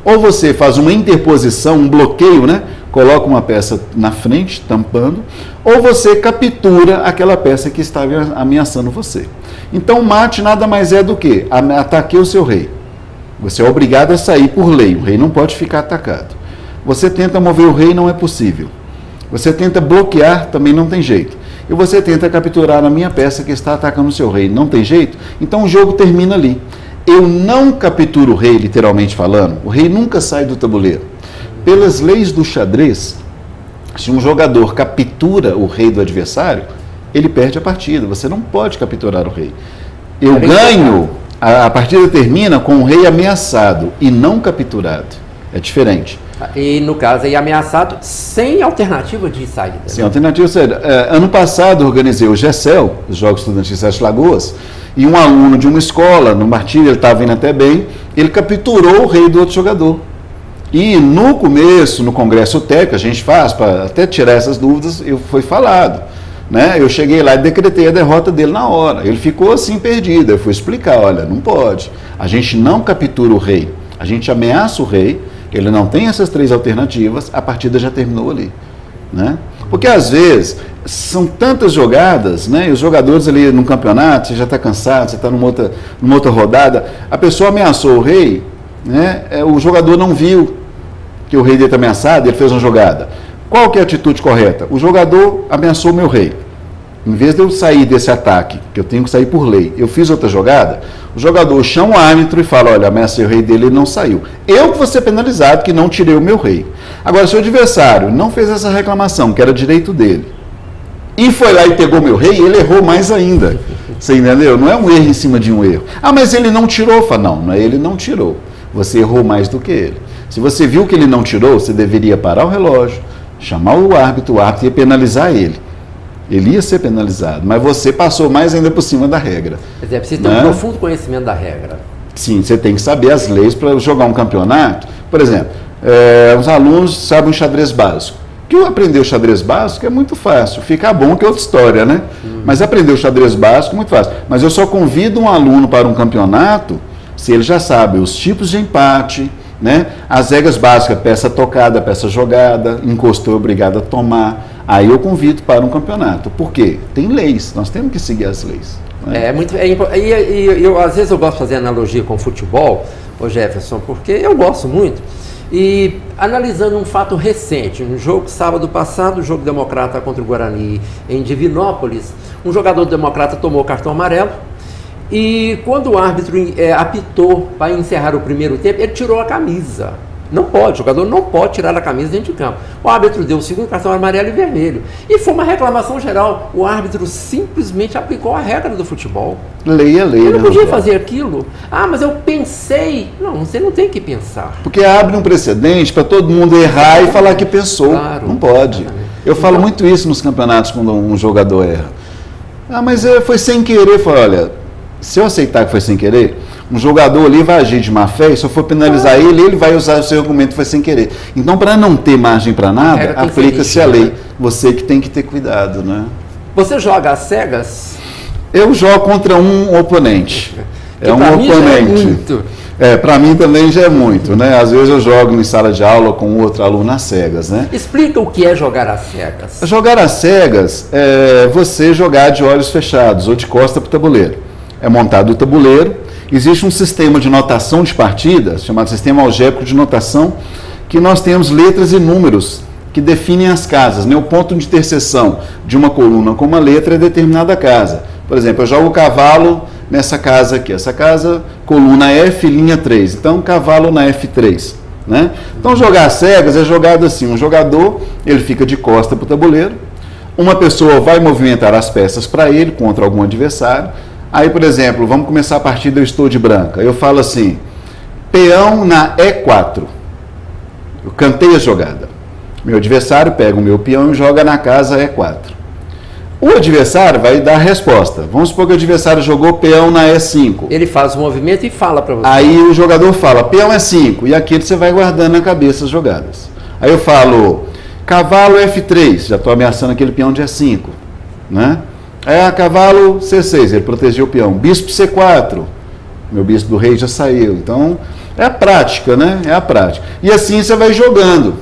ou você faz uma interposição, um bloqueio, né? Coloca uma peça na frente, tampando, ou você captura aquela peça que está ameaçando você. Então, mate nada mais é do que ataquei o seu rei. Você é obrigado a sair por lei, o rei não pode ficar atacado. Você tenta mover o rei, não é possível. Você tenta bloquear, também não tem jeito. E você tenta capturar a minha peça que está atacando o seu rei, não tem jeito? Então o jogo termina ali. Eu não capturo o rei, literalmente falando, o rei nunca sai do tabuleiro. Pelas leis do xadrez, se um jogador captura o rei do adversário, ele perde a partida, você não pode capturar o rei. Eu ganho, a partida termina com o rei ameaçado e não capturado. É diferente. E no caso aí ameaçado sem alternativa de saída. Sem alternativa de saída. Ano passado eu organizei o GECEL, os Jogos Estudantis de Sete Lagoas, e um aluno de uma escola, no Martírio, ele estava indo até bem, ele capturou o rei do outro jogador. E no começo, no congresso técnico, a gente faz, para até tirar essas dúvidas, foi falado. Né? Eu cheguei lá e decretei a derrota dele na hora. Ele ficou assim perdido. Eu fui explicar, olha, não pode. A gente não captura o rei, a gente ameaça o rei, ele não tem essas 3 alternativas, a partida já terminou ali. Né? Porque às vezes são tantas jogadas, né? E os jogadores ali no campeonato, você já está cansado, você está numa outra rodada, a pessoa ameaçou o rei, né? O jogador não viu que o rei dele está ameaçado, ele fez uma jogada. Qual que é a atitude correta? O jogador ameaçou o meu rei. Em vez de eu sair desse ataque, que eu tenho que sair por lei, eu fiz outra jogada, o jogador chama o árbitro e fala, olha, ameacei o rei dele, ele não saiu. Eu que vou ser penalizado, que não tirei o meu rei. Agora, se o adversário não fez essa reclamação, que era direito dele, e foi lá e pegou meu rei, ele errou mais ainda. Você entendeu? Não é um erro em cima de um erro. Ah, mas ele não tirou. Fala, não é ele não tirou. Você errou mais do que ele. Se você viu que ele não tirou, você deveria parar o relógio, chamar o árbitro ia penalizar ele. Ele ia ser penalizado, mas você passou mais ainda por cima da regra. Mas é preciso ter um profundo conhecimento da regra. Sim, você tem que saber as leis para jogar um campeonato. Por exemplo, os alunos sabem um xadrez básico. Que eu aprender o xadrez básico é muito fácil. Ficar bom que é outra história, né? Mas aprender o xadrez básico é muito fácil. Mas eu só convido um aluno para um campeonato se ele já sabe os tipos de empate, né? As regras básicas, peça tocada, peça jogada, encostou, obrigado a tomar. Aí eu convido para um campeonato. Por quê? Tem leis, nós temos que seguir as leis. Né? Às vezes eu gosto de fazer analogia com futebol, ô Jefferson, porque eu gosto muito. E analisando um fato recente, um jogo sábado passado, o jogo Democrata contra o Guarani em Divinópolis, um jogador do Democrata tomou cartão amarelo e quando o árbitro apitou para encerrar o primeiro tempo, ele tirou a camisa. Não pode, o jogador não pode tirar a camisa dentro de campo. O árbitro deu o segundo cartão amarelo e vermelho. E foi uma reclamação geral. O árbitro simplesmente aplicou a regra do futebol. Lei é lei. Ele não podia fazer aquilo. Ah, mas eu pensei. Não, você não tem que pensar. Porque abre um precedente para todo mundo errar e falar que pensou. Claro, não pode. Eu falo muito isso nos campeonatos quando um jogador erra. Ah, mas foi sem querer. Eu falo, olha, se eu aceitar que foi sem querer, um jogador ali vai agir de má fé e se eu for penalizar ele vai usar o seu argumento, foi sem querer. Então, para não ter margem para nada, aplica-se a lei. Né? Você que tem que ter cuidado, né? Você joga às cegas? Eu jogo contra um oponente. É um oponente. Para mim também já é muito, né? Às vezes eu jogo em sala de aula com outro aluno às cegas, né? Explica o que é jogar às cegas. Jogar às cegas é você jogar de olhos fechados ou de costa para o tabuleiro. É montado o tabuleiro. Existe um sistema de notação de partidas, chamado sistema algébrico de notação, que nós temos letras e números que definem as casas. Né? O ponto de interseção de uma coluna com uma letra é determinada casa. Por exemplo, eu jogo o cavalo nessa casa aqui. Essa casa, coluna F, linha 3. Então, cavalo na F3. Né? Então, jogar às cegas é jogado assim. Um jogador, ele fica de costa para o tabuleiro. Uma pessoa vai movimentar as peças para ele contra algum adversário. Aí, por exemplo, vamos começar a partida, eu estou de branca. Eu falo assim, peão na E4. Eu cantei a jogada. Meu adversário pega o meu peão e joga na casa E4. O adversário vai dar a resposta. Vamos supor que o adversário jogou peão na E5. Ele faz o movimento e fala para você. Aí o jogador fala, peão E5, e aquilo você vai guardando na cabeça as jogadas. Aí eu falo, cavalo F3, já estou ameaçando aquele peão de E5, né? Aí cavalo C6, ele protegeu o peão. Bispo C4, meu bispo do rei já saiu. Então, é a prática, né? É a prática. E assim você vai jogando.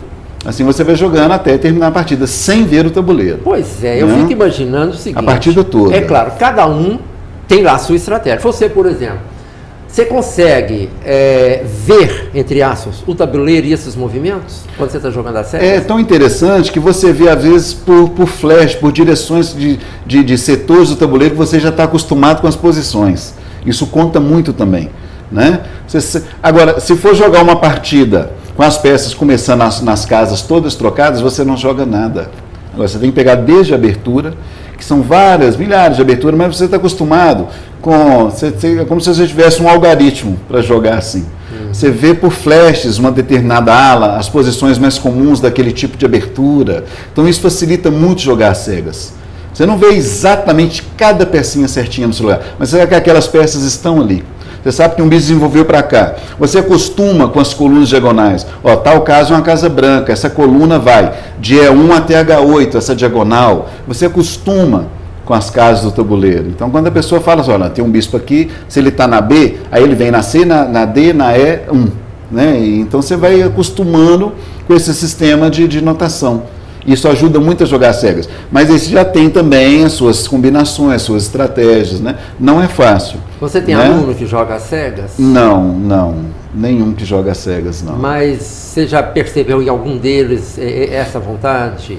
Assim você vai jogando até terminar a partida, sem ver o tabuleiro. Pois é, eu fico imaginando o seguinte. A partida toda. É claro, cada um tem lá a sua estratégia. Você, por exemplo, você consegue ver, entre aspas, o tabuleiro e esses movimentos, quando você está jogando a série? É tão interessante que você vê, às vezes, por flash, por direções de setores do tabuleiro, que você já está acostumado com as posições. Isso conta muito também, né? Agora, se for jogar uma partida com as peças começando nas casas todas trocadas, você não joga nada. Agora, você tem que pegar desde a abertura, que são várias, milhares de aberturas, mas você está acostumado com... é como se você tivesse um algoritmo para jogar assim. Você vê por flashes uma determinada ala, as posições mais comuns daquele tipo de abertura. Então, isso facilita muito jogar às cegas. Você não vê exatamente cada pecinha certinha no seu lugar, mas você vê que aquelas peças estão ali. Você sabe que um bicho desenvolveu para cá. Você acostuma com as colunas diagonais. Ó, tal caso é uma casa branca. Essa coluna vai de E1 até H8, essa diagonal. Você acostuma com as casas do tabuleiro. Então, quando a pessoa fala assim, olha, tem um bispo aqui, se ele está na B, aí ele vem na C, na D, na E1. Né? E, então, você vai acostumando com esse sistema de notação. Isso ajuda muito a jogar cegas. Mas esse já tem também as suas combinações, as suas estratégias, né? Não é fácil. Você tem aluno que joga às cegas? Não. Nenhum que joga às cegas, não. Mas você já percebeu em algum deles essa vontade?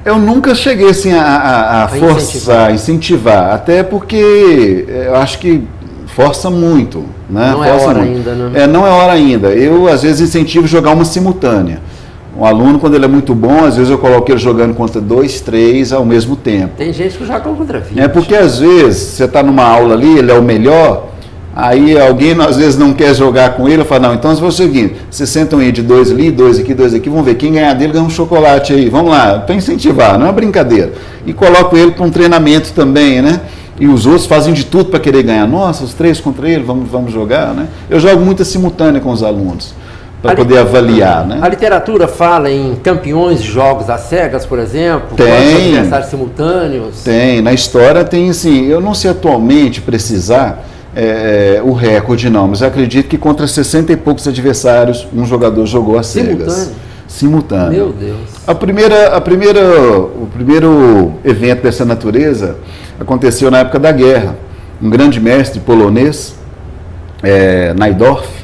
Eu nunca cheguei assim a forçar, incentivar. Até porque eu acho que força muito. Né? Não é hora ainda, né? Não é hora ainda. Eu, às vezes, incentivo jogar uma simultânea. Um aluno, quando ele é muito bom, às vezes eu coloco ele jogando contra 2, 3 ao mesmo tempo. Tem gente que joga contra 20. É porque, às vezes, você está numa aula ali, ele é o melhor, aí alguém, às vezes, não quer jogar com ele, eu falo, não, então é o seguinte, vocês sentam aí de 2 ali, 2 aqui, 2 aqui, vamos ver, quem ganhar dele ganha um chocolate aí, vamos lá, para incentivar, não é uma brincadeira. E coloco ele para um treinamento também, né? E os outros fazem de tudo para querer ganhar. Nossa, os 3 contra ele, vamos jogar, né? Eu jogo muita simultânea com os alunos, para poder avaliar, né? A literatura fala em campeões de jogos às cegas, por exemplo? Tem. Adversários simultâneos? Tem. Na história tem, assim, eu não sei atualmente precisar o recorde, não, mas eu acredito que contra 60 e poucos adversários, um jogador jogou às cegas. Simultâneo? Meu Deus. O primeiro evento dessa natureza aconteceu na época da guerra. Um grande mestre polonês, Najdorf,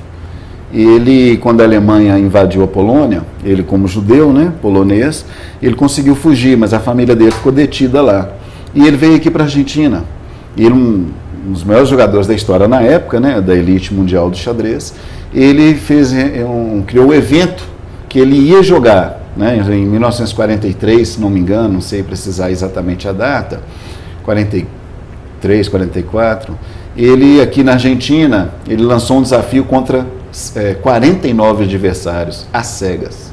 ele, quando a Alemanha invadiu a Polônia, ele como judeu, né, polonês, ele conseguiu fugir, mas a família dele ficou detida lá. E ele veio aqui para a Argentina. E ele, um dos maiores jogadores da história na época, né, da elite mundial do xadrez, ele criou um evento que ele ia jogar, né, em 1943, se não me engano, não sei precisar exatamente a data, 43, 44, ele aqui na Argentina, ele lançou um desafio contra 49 adversários, às cegas.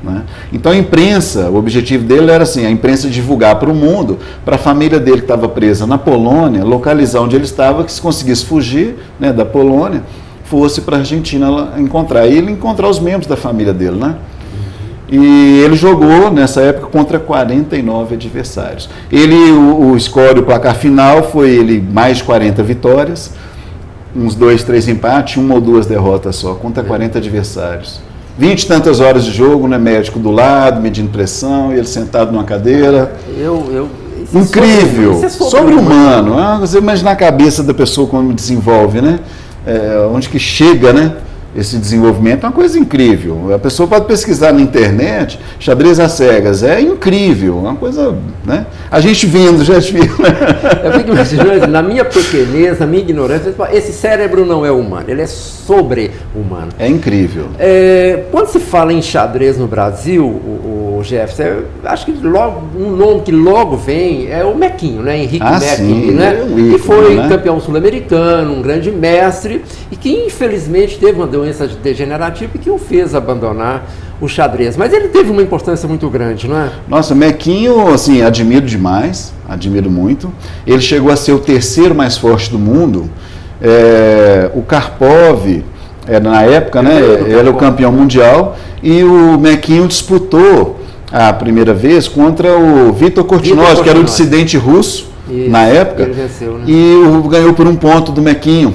Né? Então a imprensa, o objetivo dele era assim, a imprensa divulgar para o mundo, para a família dele que estava presa na Polônia, localizar onde ele estava, que se conseguisse fugir, né, da Polônia, fosse para a Argentina encontrar. E ele encontrar os membros da família dele, né? E ele jogou, nessa época, contra 49 adversários. O score, o placar final, foi ele mais de 40 vitórias, uns 2, 3 empates, 1 ou 2 derrotas só, contra 40 adversários. 20 e tantas horas de jogo, né, médico do lado, medindo pressão, e ele sentado numa cadeira. Incrível, sobre-humano. Você imagina a cabeça da pessoa quando desenvolve, né? Onde que chega, né? Esse desenvolvimento é uma coisa incrível. A pessoa pode pesquisar na internet, xadrez às cegas, é incrível, é uma coisa, né? A gente vendo, já viu. Eu fico imaginando, na minha pequenez, na minha ignorância, esse cérebro não é humano, ele é sobre-humano. É incrível. Quando se fala em xadrez no Brasil, o Jefferson, acho que logo, um nome que logo vem é o Mequinho, né? Henrique Mequinho, né? Que foi campeão sul-americano, um grande mestre, e que infelizmente teve uma doença degenerativa e que o fez abandonar o xadrez. Mas ele teve uma importância muito grande, não é? Nossa, Mequinho, assim, admiro demais, admiro muito. Ele chegou a ser o terceiro mais forte do mundo. O Karpov, na época, né, ele era o campeão mundial, e o Mequinho disputou a primeira vez contra o Vitor Korchnoi, que era o dissidente russo. Isso, na época, ele venceu, né? E ganhou por um ponto do Mequinho,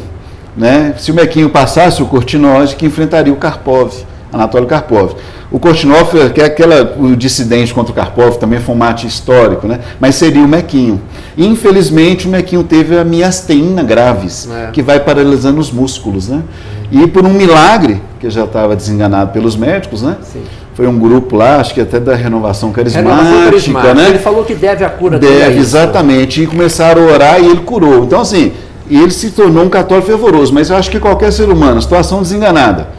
né? Se o Mequinho passasse, o Korchnoi que enfrentaria o Karpov, Anatoly Karpov. O Korchnoi, que é o dissidente contra o Karpov, também foi um mate histórico, né? Mas seria o Mequinho. Infelizmente, o Mequinho teve a miastenia graves, que vai paralisando os músculos, né? E por um milagre, que já estava desenganado pelos médicos, né? Sim. Foi um grupo lá, acho que até da Renovação Carismática, né? Ele falou que deve a cura dele. Deve, exatamente. E começaram a orar e ele curou. Então, assim, ele se tornou um católico fervoroso. Mas eu acho que qualquer ser humano, situação desenganada,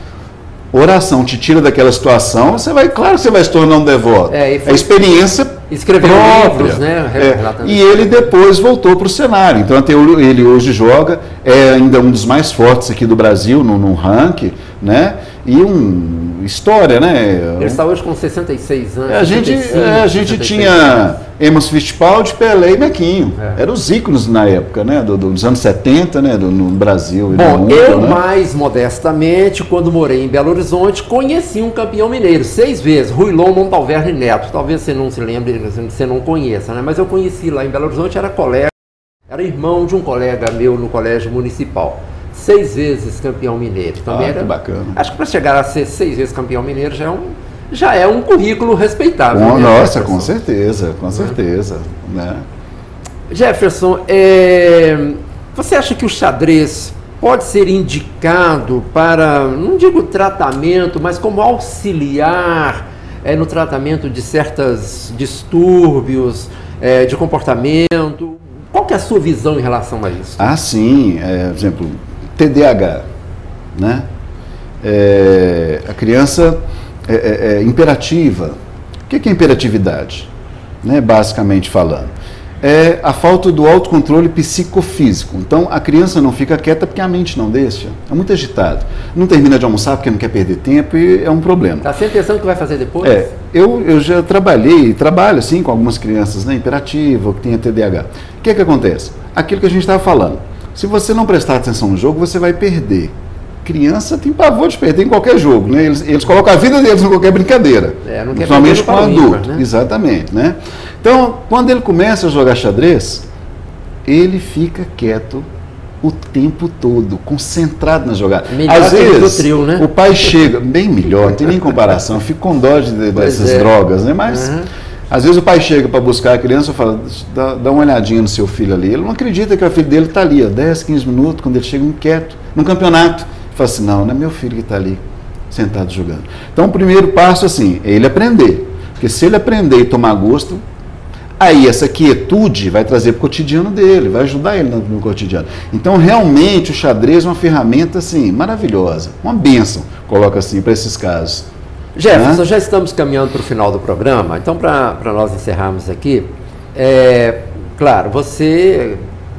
oração te tira daquela situação, claro que você vai se tornar um devoto. A experiência escreveu própria. Livros, né? E ele depois voltou para o cenário. Então, até ele hoje joga, é ainda um dos mais fortes aqui do Brasil, no ranking, né? E história, né? Ele está hoje com 66 anos. A gente tinha Emerson Fittipaldi, Pelé e Mequinho. Eram os ícones na época, né? Dos anos 70, né? No Brasil. Bom, no mundo, eu né? mais modestamente, quando morei em Belo Horizonte, conheci um campeão mineiro, 6 vezes, Ruilon Montalverne Neto. Talvez você não se lembre, você não conheça, né? Mas eu conheci lá em Belo Horizonte, era irmão de um colega meu no colégio municipal. 6 vezes campeão mineiro. Também que bacana. Acho que para chegar a ser 6 vezes campeão mineiro já é um currículo respeitável. Nossa, com certeza, com certeza. Né? Jefferson, você acha que o xadrez pode ser indicado para, não digo tratamento, mas como auxiliar no tratamento de certos distúrbios de comportamento? Qual que é a sua visão em relação a isso? Ah, sim. Por exemplo, TDAH, né? A criança é imperativa. O que é imperatividade? Né? Basicamente falando. É a falta do autocontrole psicofísico. Então, a criança não fica quieta porque a mente não deixa. É muito agitado. Não termina de almoçar porque não quer perder tempo e é um problema. Está sempre pensando o que vai fazer depois? Eu já trabalho assim com algumas crianças, né, imperativas, que têm TDAH. O que acontece? Aquilo que a gente estava falando. Se você não prestar atenção no jogo, você vai perder. Criança tem pavor de perder em qualquer jogo, né? Eles colocam a vida deles em qualquer brincadeira. Não quer principalmente com adulto. Né? Exatamente, né? Então, quando ele começa a jogar xadrez, ele fica quieto o tempo todo, concentrado na jogada. Às vezes, do trio, né? O pai chega, bem melhor, não tem nem comparação, eu fico com dó dessas drogas, né? Mas, às vezes o pai chega para buscar a criança e fala, dá uma olhadinha no seu filho ali. Ele não acredita que o filho dele está ali, 10, 15 minutos, quando ele chega quieto, num campeonato. Ele fala assim, não é meu filho que está ali, sentado jogando. Então, o primeiro passo, assim, é ele aprender. Porque se ele aprender e tomar gosto, aí essa quietude vai trazer para o cotidiano dele, vai ajudar ele no cotidiano. Então, realmente, o xadrez é uma ferramenta, assim, maravilhosa. Uma bênção, coloca assim, para esses casos. Jefferson, já estamos caminhando para o final do programa, então para nós encerrarmos aqui, claro,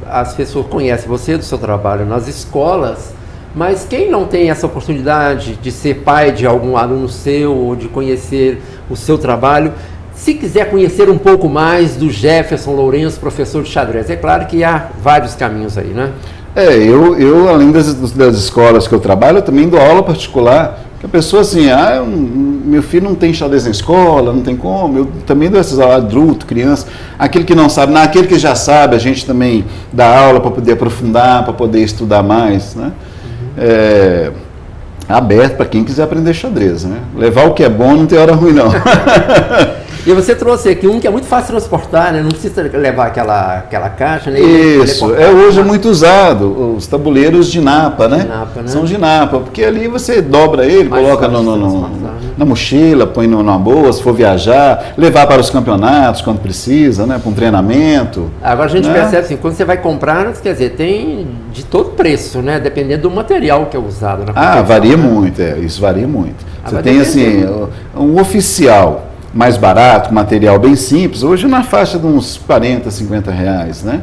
as pessoas conhecem você do seu trabalho nas escolas, mas quem não tem essa oportunidade de ser pai de algum aluno seu, ou de conhecer o seu trabalho, se quiser conhecer um pouco mais do Jefferson Lourenço, professor de xadrez, é claro que há vários caminhos aí, né? Eu além das escolas que eu trabalho, eu também dou aula particular. Que a pessoa assim, meu filho não tem xadrez na escola, não tem como, eu também dou essas aulas, adulto, criança, aquele que não sabe, aquele que já sabe, a gente também dá aula para poder aprofundar, para poder estudar mais, né? Aberto para quem quiser aprender xadrez, né? Levar o que é bom não tem hora ruim, não. E você trouxe aqui um que é muito fácil de transportar, né? Não precisa levar aquela caixa, né? Isso, hoje é muito usado, os tabuleiros de napa, né? São de napa, porque ali você dobra ele, coloca na mochila, põe numa bolsa, se for viajar, levar para os campeonatos quando precisa, né? Para um treinamento. Agora a gente percebe assim, quando você vai comprar, quer dizer, tem de todo preço, né? Dependendo do material que é usado. Varia muito, isso varia muito. Você tem assim, um oficial mais barato, material bem simples, hoje na faixa de uns 40, 50 reais, né?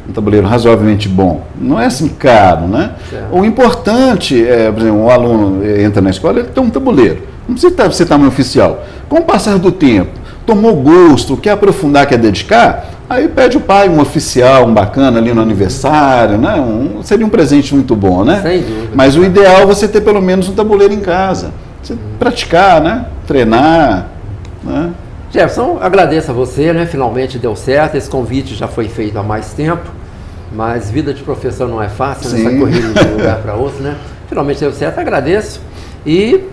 Um tabuleiro razoavelmente bom. Não é assim caro, né? O importante é, por exemplo, o aluno entra na escola, ele tem um tabuleiro. Não precisa ser tamanho oficial. Com o passar do tempo, tomou gosto, quer aprofundar, quer dedicar, aí pede o pai um oficial, um bacana ali no aniversário, né? Seria um presente muito bom, né? Sem dúvida. Mas o ideal é você ter pelo menos um tabuleiro em casa. Você praticar, né? Treinar, né? Jefferson, agradeço a você, né? Finalmente deu certo, esse convite já foi feito há mais tempo, mas vida de professor não é fácil, nessa corrida de um lugar para outro, né? Finalmente deu certo, agradeço. E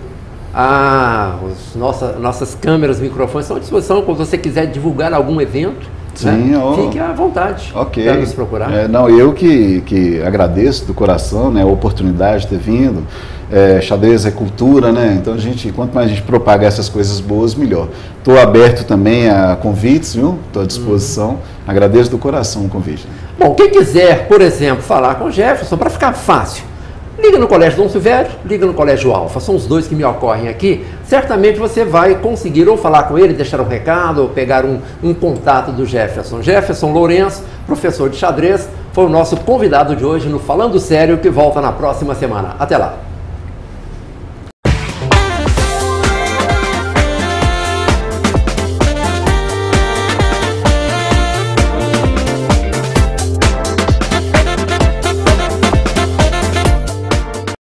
nossas câmeras, microfones estão à disposição quando você quiser divulgar algum evento. Sim, né? Fique à vontade para nos procurar. Eu que agradeço do coração, né, a oportunidade de ter vindo. Xadrez é cultura, né? Então quanto mais a gente propagar essas coisas boas, melhor. Estou aberto também a convites, viu? Estou à disposição. Agradeço do coração o convite. Bom, quem quiser, por exemplo, falar com o Jefferson, para ficar fácil, liga no Colégio Dom Silvério, liga no Colégio Alfa, são os dois que me ocorrem aqui. Certamente você vai conseguir ou falar com ele, deixar um recado, ou pegar um contato do Jefferson. Jefferson Lourenço, professor de xadrez, foi o nosso convidado de hoje no Falando Sério, que volta na próxima semana. Até lá!